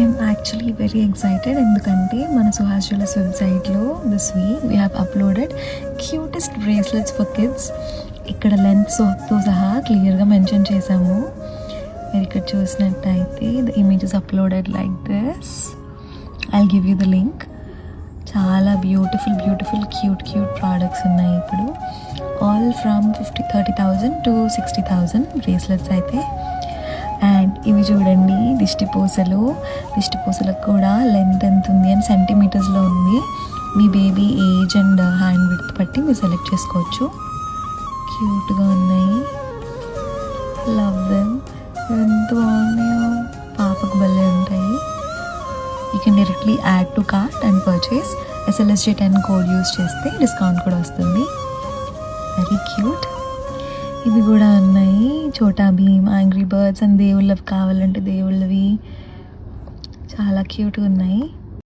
I'm actually very excited ఎందుకంటే మన Suhas jewellers వెబ్సైట్లో this week we have uploaded cutest bracelets for kids. ఇక్కడ లెంత్తో సహా క్లియర్గా మెన్షన్ చేశాము. మీరు ఇక్కడ చూసినట్టయితే the images uploaded like this. I'll give you the link. చాలా బ్యూటిఫుల్ క్యూట్ ప్రోడక్ట్స్ ఉన్నాయి ఇప్పుడు. ఆల్ ఫ్రమ్ 30,000 to 60,000 బ్రేస్లెట్స్ అయితే. అండ్ ఇవి చూడండి దిష్టి పూసలకు కూడా లెంత్ ఎంత ఉంది అని సెంటీమీటర్స్లో ఉంది. మీ baby age and hand width బట్టి మీరు సెలెక్ట్ చేసుకోవచ్చు. క్యూట్గా ఉన్నాయి. Love them. ఎంత బాగున్నాయో, పాపకు భలే ఉంటాయి. You can directly add to cart and purchase. SLSJ 10 code use చేస్తే డిస్కౌంట్ కూడా వస్తుంది. Very cute. ఇవి కూడా ఉన్నాయి. Chhota Bheem, angry birds and దేవుళ్ళవి కావాలంటే దేవుళ్ళవి చాలా క్యూట్గా ఉన్నాయి.